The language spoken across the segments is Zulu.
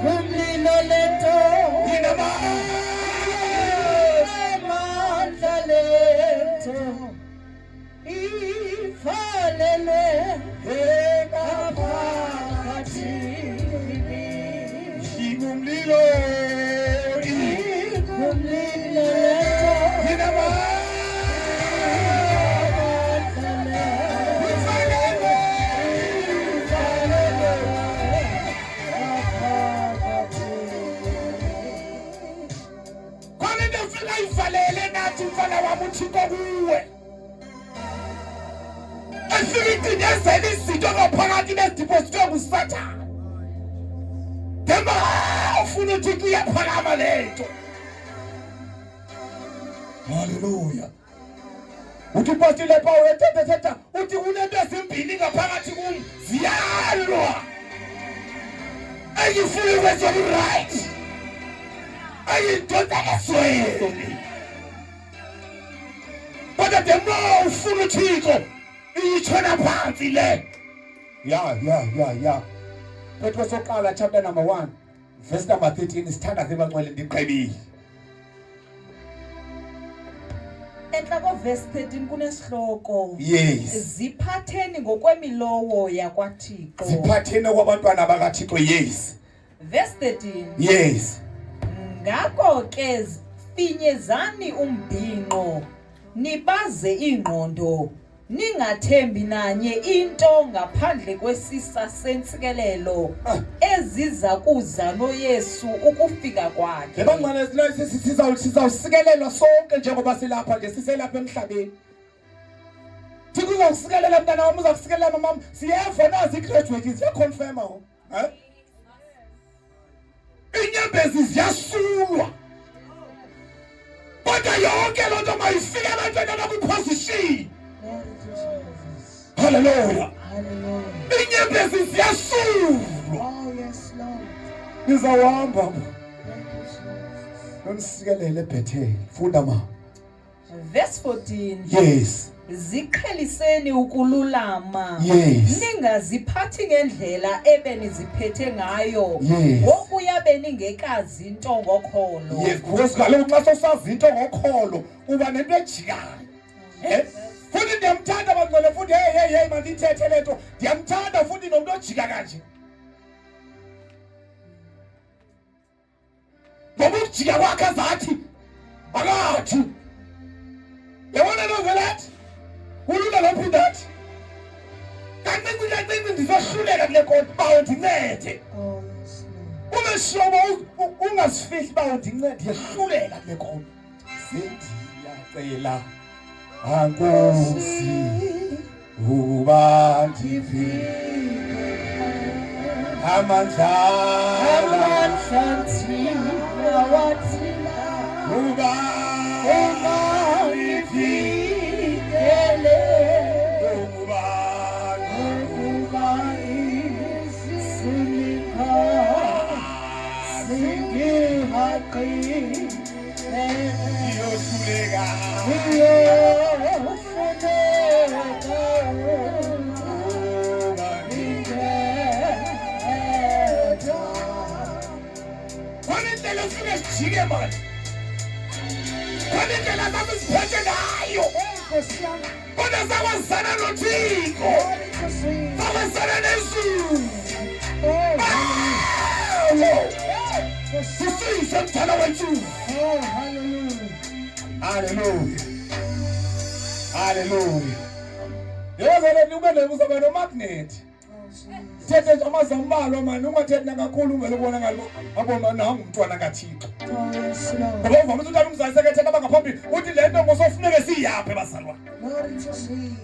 umlilo leto amandla letho ifanele phakathi umlilo ivalele nathi mfana wami uthixo kuwe esikicinezela izinto ngaphakathi bezidiphosithwe ngusathane ngemba ufuna uthixo iyaphakama lento. Haleluya. Uthi postile Paul ethetha uthi kunento ezimbili ngaphakathi kum ziyalwa ayifuni ukwenza right ayindoda eswele kodwa demo ufuna uthixo itshona phansi le. Ya Petro soqala chapter number 1 verse number 13 sithandaze bangcwele ndiqebile. Enhla ko verse 13 kunesihloko Yes. Ziphatheni ngokwemilowo yakwaThixo. Ziphatheni kwabantwana bakaThixo. Yes. Verse 13. Yes. Ngakho ke finyezani umbhinqo nibaze ingqondo ningathembi nanye into ngaphandle kwesisa sentsikelelo eziza kuza noYesu ukufika kwakhe. Ebangcwele sizawusikelelwa sonke njengoba silapha nje siselapha emhlabeni. Thixo uzawusikelela mntana wami uzawusikelela mama siyeva nazi igraduate siyaconfirm ho. Inyembezi ziyasulwa. Kodwa yonke loo nto mayifike abantwana bakwiposition. Hallelujah. Inyembezi ziyasulwa. Oh yes Lord. Nizawahamba. Nonisikelele eBethel. Funda ma. Verse 14. Yes. Ziqheliseni ukululama. Yes. Ningaziphathi ngendlela ebeniziphethe ngayo. Yes. Ngokuya beningekazi into ngokholo. Yes, because kaloku xa sosazi into ngokholo uba nento ejikayo. Futhi ndiyamthanda bangcwele futhi hey mandithethe lento ndiyamthanda futhi nomuntu ojika kanje. Ngoba ukujika kwakhe azathi akathi yabona novelathi ulula lophindathi kancinci ndizohluleka kule konto bawo ndincede. Ube shobo ungasifihli bawo ndincede ndiyehluleka kule konto. Sendiyacela Ankosi uba ndiphi amandla uba jike manje kwanendlela zami ziphethe ngayo kodwa sakwazana noThixo sakwazana nezulu sisise mthana wethu. Hallelujah. Yozele ube uzaba nomagnet. Thethe nje amazambalo manje ungathethi nakakhulu ungelo ubona ngalo abona nangu umntwana kaThixo. Ngoba uvama ukuthi umzali sekethetha abangaphambili uthi lento ngosofuneke siyaphe bazalwa.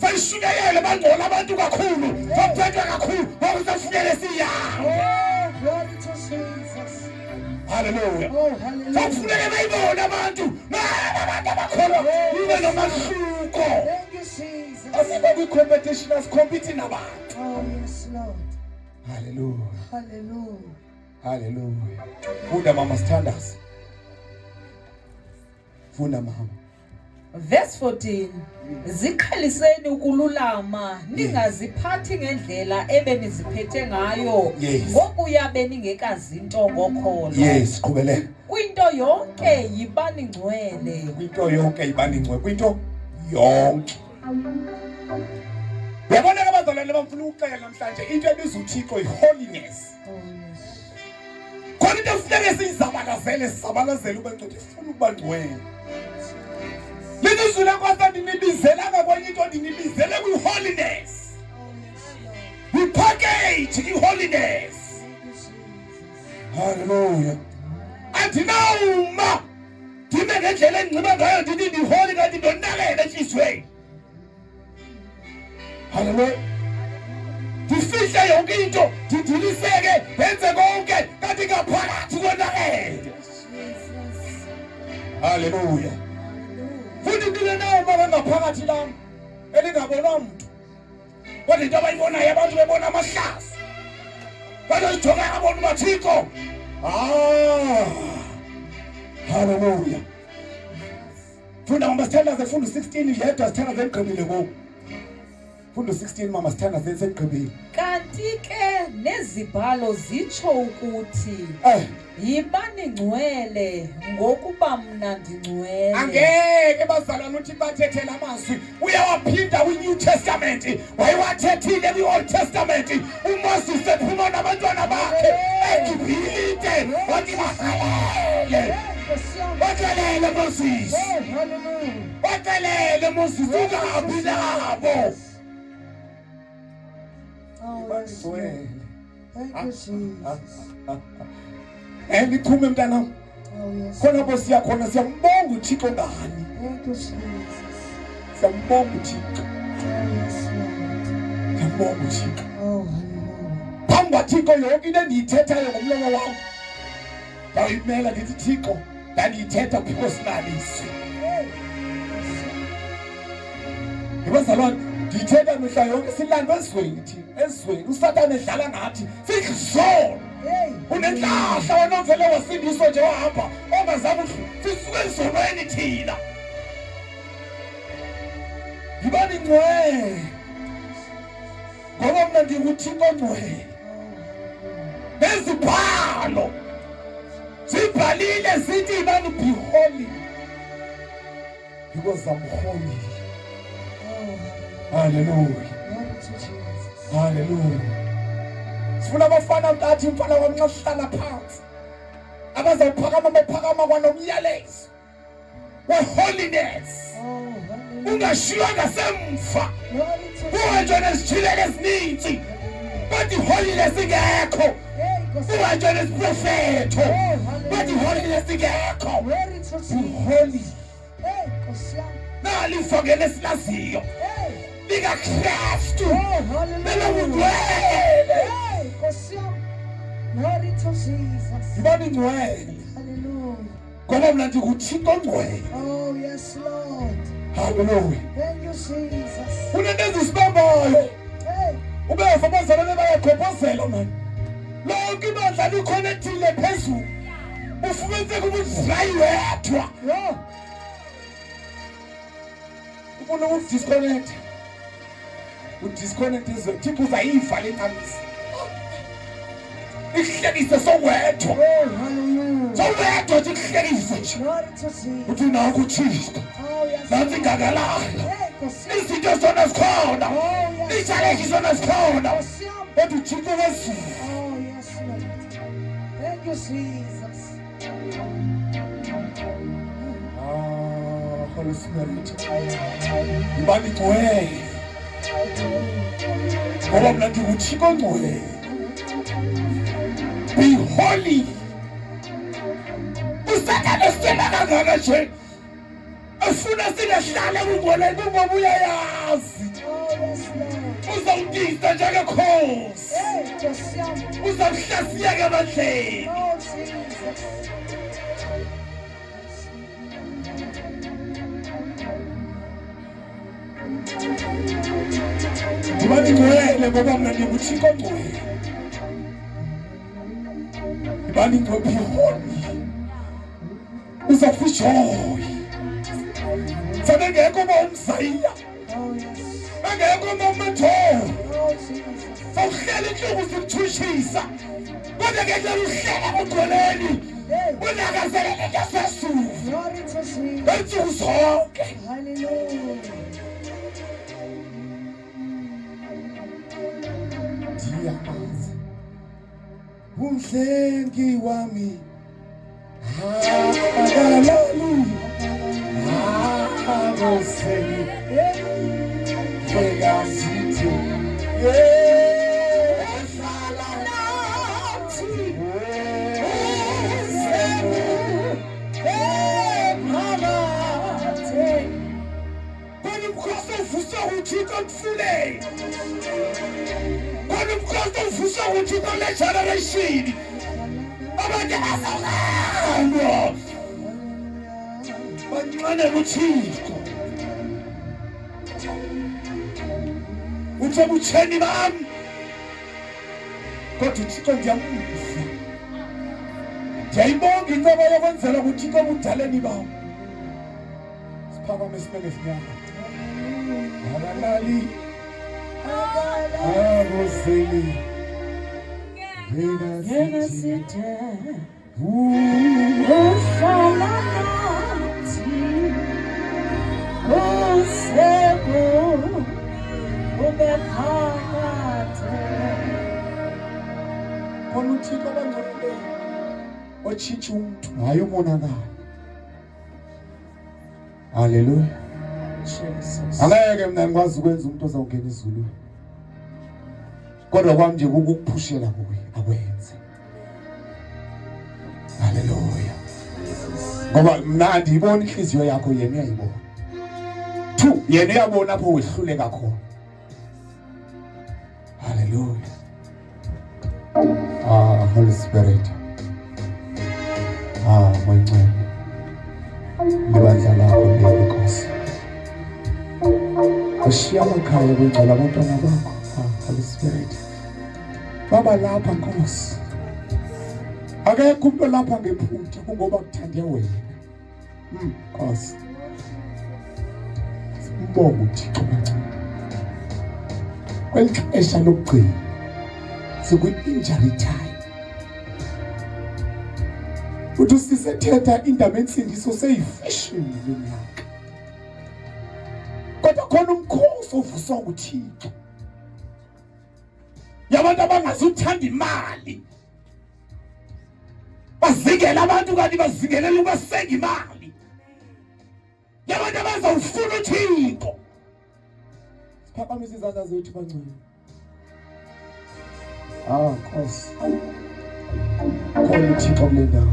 Sayishukele bangcola abantu kakhulu baphethwe kakhulu ngoba usafuneke siyaphe. Hallelujah. Safuneke bayibona abantu abakholwa ube nomahluko. Asikho kwi-competition asicompete nabantu. Oh yes Lord. Hallelujah. Funda mama sithandaze. Funda mama. Verse 14. Ziqheliseni ukululama, ningaziphathi ngendlela ebeniziphethe ngayo Yes. ngokuya beningekazi into ngokholo. Yes, qhubeleka. Kwinto yonke yibani ngcwele. Kwinto yonke yibani ngcwele. Kwinto yonke. Uyabona abazalwane bamfuna ukuxela namhlanje into ebizwa uThixo iholiness. Khona into efuneka sizabalazele ube ngcwele ifuna ukuba ngcwele. Lizwi lakho ndinibizelanga kwenye into ndinibizele kwi-holiness. We-package i-holiness. Hallelujah. Andinawuma ndibe ngendlela enginxiba ngayo ndithi ndiholi kanti ndonakele entliziyweni. Hallelujah. Ndifihle yonke into ndidiliseke ndenze konke kanti ngaphakathi konakele. Hallelujah. Futhi ndile nawo ngaphakathi lami elingabonwa umuntu. Kodwa into abayibonayo abantu bebona amahlazo. Bazoyijonga abona uMathixo. Hallelujah. Funda mama sithandaze funda 16 yedwa sithandaze egqibile ngoku. Funda 16 mama sithandaze segqibile. Kanti ke nezibhalo zitsho ukuthi yibani ngcwele ngokuba mna ndingcwele. Angeke bazalwane uthi bathethela amazwi uyawaphinda kwi-New Testament wayewathethile kwi-Old Testament. uMoses ephuma nabantwana bakhe eGibhite wathi basalele. Bacelele Moses. Bacelele Moses ungahambi nabo. Thank you, Jesus. Ngiphume mntanami. Khona bo siyakhona siyambonga uThixo ngani. Thank you, Jesus. Siyambonga uThixo. Siyambonga uThixo. Oh, hallelujah. Phambi kwaThixo yonke into endiyithethayo ngomlomo wami ndawuyimela ndithi Thixo ndandiyithetha personaliswe. Ngibazalwane ndiyithetha mihla yonke silandwe ezweni thina ezweni uSathane edlala ngathi sidlizolo. Unenhlahla wena vele wasindiswa nje wahamba ongazange sisuke ezonweni thina. Yibani ngcwele ngoba mna ndinguThixo ngcwele. Nezibhalo zibhalile zithi yibani be holy because I'm holy. Hallelujah. Hallelujah. Sifuna abafana mntathi mfana wami nxa sihlala phansi abazawuphakama bephakama kwanomyalezo we-holiness. Ungashiywa ngasemva uhanjwe nezithilelo ezininzi but i-holiness ingekho. Uhanjwe neziprofetho but i-holiness ingekho. Holy nalifakele esilaziyo likaKristu belokungcwele. Yibani ngcwele ngoba mna ndinguThixo ngcwele. Oh, yes, Lord. Hallelujah. Thank you, Jesus. Unento ezisibambayo Hey. ubeva abazalwane bayakhopozela mani lonke ibandla likhonethile phezulu ufumaniseka ubuzirayi wedwa. Yeah. Ufuna ukudisconnect udisconnect izwe Thixo uzayiva le nkamisi ihlekise sowedwa. Oh, hallelujah. Sowedwa nje ihlekise nje Glory to Jesus. uthi nakho uThixo Oh, yes. nansi ngakalala Hey, izinto zona zikhona Oh, yes. ichallenge zona zikhona Kosiam. kodwa uThixo wezulu. Oh, yes, Lord. Thank you, Jesus. Holy Spirit yibani ngcwele ngoba mna ndinguThixo ngcwele. Be holy. uSathane sithemba kangaka nje efuna singahlale kungcwele kungoba uyayazi Oh, yes, Lord. uzawudisa njengekhosi Hey, Kosiam. uzawuhlasiyeka emandleni. Oh, Jesus. Yibani ngcwele ngoba mna ndinguThixo ngcwele. Yibani ngcwele. Be holy. Uzawufa ijoy Sabengekho bomzaya. Oh, yes. Bengekho mometho. Oh, Jesus. Sawuhlela inhlungu zikuthusisa. Kodwa ke uhlala emgqoleni. Hey, Unakazelele ngesizulu. glory to Jesus. Bensuku zonke. Hallelujah. Ndiyamazi. Umhlengi wami. Akalali. Akoseli. Phela sithi. Ehlala nathi. Quando o coração funciona, o Tito Fule. Quando o coração funciona, o Tito Lechara Rashid. Abadazalano. Bancane uThixo. Uthe butheni bami. Kodwa uThixo ngiyamuzwa. Ndiyayibonga inceba yokwenzela uThixo obudaleni bami. Siphakame simele sinyama. Abalali. Aboseli. Yena sithe, Ooh. uhlala nathi, useko, ube phakathi. Khona uThixo abangcwele otshintsha umuntu hayi umonakalo. Haleluya. Jesus. Angeke mina ngikwazi ukwenza umuntu ozawungena ezulwini. Kodwa kwami nje ukukuphushela kuye akwenze. Haleluya. Ngoba mina ndiyibona inhliziyo yakho yena uyayibona. 2 yena uyabona lapho wehluleka khona. Haleluya. Holy Spirit. Mwencane. Libandla lakho lenkosi. Ushiya amakhaya kwengcwala abantwana bakho. Holy Spirit. Baba lapha Nkosi. Akekho umuntu lapha ngephutha kungoba kuthande wena. Nkosi. Simbonga uThixo kancane. Kwelixesha lokugcina. Siku-injury time. Uthi sisethetha indaba ensindiso seyifashion lonyaka. Kodwa khona umkhosi ovuswa nguThixo. Yabantu abangazuthanda imali. Bazingela abantu kanti bazingelela ukubasenga imali. Yabantu abazawufuna uThixo. Siphakamise izandla zethu bangcwele. Nkosi. Khona uThixo kule ndawo.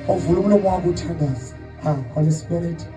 Ovula umlomo wakho uthandaze. Holy Spirit.